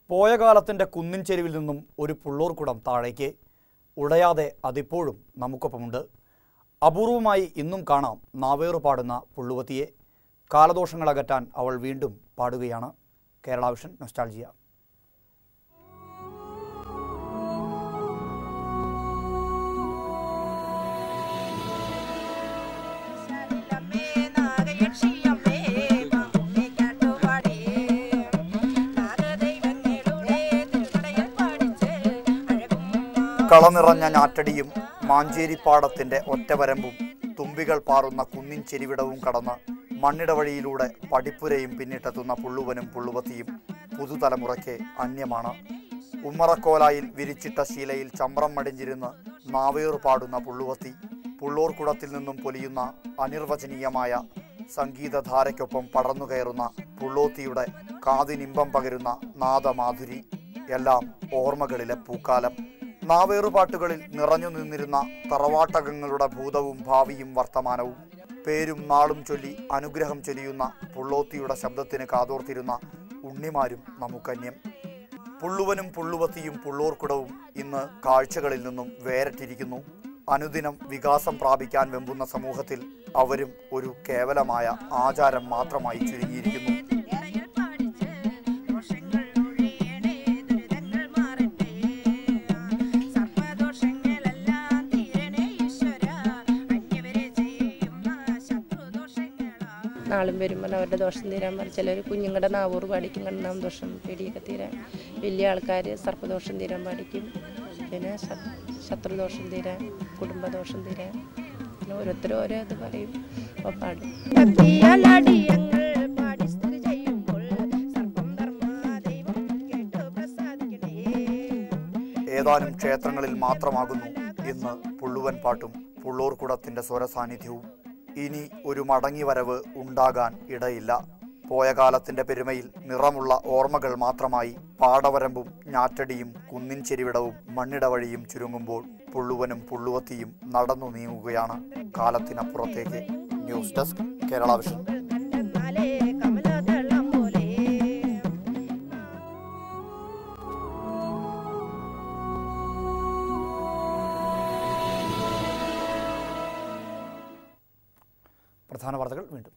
പോയ കാലത്തിൻ്റെ കുന്നിൻ ചെരുവിൽ നിന്നും ഒരു പുള്ളൂർക്കുടം താഴേക്ക് ഉടയാതെ അതിപ്പോഴും നമുക്കൊപ്പമുണ്ട്. അപൂർവമായി ഇന്നും കാണാം നാവേറു പാടുന്ന പുള്ളുവത്തിയെ. കാലദോഷങ്ങളകറ്റാൻ അവൾ വീണ്ടും പാടുകയാണ്. Kerala vision nostalgia. കളനിറഞ്ഞ ഞാറ്റടിയും മാഞ്ചേരിപ്പാടത്തിൻ്റെ ഒറ്റവരമ്പും തുമ്പികൾ പാറുന്ന കുന്നിൻ ചെരിവിടവും കടന്ന് മണ്ണിടവഴിയിലൂടെ പടിപ്പുരയും പിന്നിട്ടെത്തുന്ന പുള്ളുവനും പുള്ളുവത്തിയും പുതുതലമുറയ്ക്ക് അന്യമാണ്. ഉമ്മറക്കോലായിൽ വിരിച്ചിട്ട ശീലയിൽ ചമ്രം മടിഞ്ഞിരുന്ന് നാവേറു പാടുന്ന പുള്ളുവത്തി പുള്ളൂർക്കുടത്തിൽ നിന്നും പൊലിയുന്ന അനിർവചനീയമായ സംഗീതധാരയ്ക്കൊപ്പം പടർന്നുകയറുന്ന പുള്ളോത്തിയുടെ കാതിനിമ്പം പകരുന്ന നാദമാധുരി എല്ലാം ഓർമ്മകളിലെ പൂക്കാലം. നാവേറുപാട്ടുകളിൽ നിറഞ്ഞു നിന്നിരുന്ന തറവാട്ടകങ്ങളുടെ ഭൂതവും ഭാവിയും വർത്തമാനവും പേരും നാളും ചൊല്ലി അനുഗ്രഹം ചൊല്ലിയുന്ന പുള്ളോത്തിയുടെ ശബ്ദത്തിന് കാതോർത്തിരുന്ന ഉണ്ണിമാരും നമുക്കന്യം. പുള്ളുവനും പുള്ളുവത്തിയും പുള്ളൂർക്കുടവും ഇന്ന് കാഴ്ചകളിൽ നിന്നും വേറിട്ടിരിക്കുന്നു. അനുദിനം വികാസം പ്രാപിക്കാൻ വെമ്പുന്ന സമൂഹത്തിൽ അവരും ഒരു കേവലമായ ആചാരം മാത്രമായി ചുരുങ്ങിയിരിക്കുന്നു. നാളും വരുമ്പോൾ അവരുടെ ദോഷം തീരാൻ പറയും. ചിലർ കുഞ്ഞുങ്ങളുടെ നാവൂറ് പാടിക്കും, കണ്ണാം ദോഷം പേടിയൊക്കെ തീരാൻ. വലിയ ആൾക്കാർ സർപ്പദോഷം തീരാൻ പാടിക്കും. പിന്നെ ശത്രുദോഷം തീരാൻ, കുടുംബദോഷം തീരാൻ, പിന്നെ ഓരോരുത്തരും ഓരോ ഇത് പറയും. അപ്പോൾ പാടും. ഏതാനും ക്ഷേത്രങ്ങളിൽ മാത്രമാകുന്നു ഇന്ന് പുള്ളുവൻ പാട്ടും പുള്ളൂർക്കുടത്തിൻ്റെ സ്വരസാന്നിധ്യവും. ഇനി ഒരു മടങ്ങിവരവ് ഉണ്ടാകാൻ ഇടയില്ല. പോയ കാലത്തിൻ്റെ പെരുമയിൽ നിറമുള്ള ഓർമ്മകൾ മാത്രമായി പാടവരമ്പും ഞാറ്റടിയും കുന്നിൻ ചെരിവിടവും മണ്ണിടവഴിയും ചുരുങ്ങുമ്പോൾ പുള്ളുവനും പുള്ളുവത്തിയും നടന്നു നീങ്ങുകയാണ് കാലത്തിനപ്പുറത്തേക്ക്. News desk Kerala vision. പ്രധാന വാർത്തകൾ വീണ്ടും.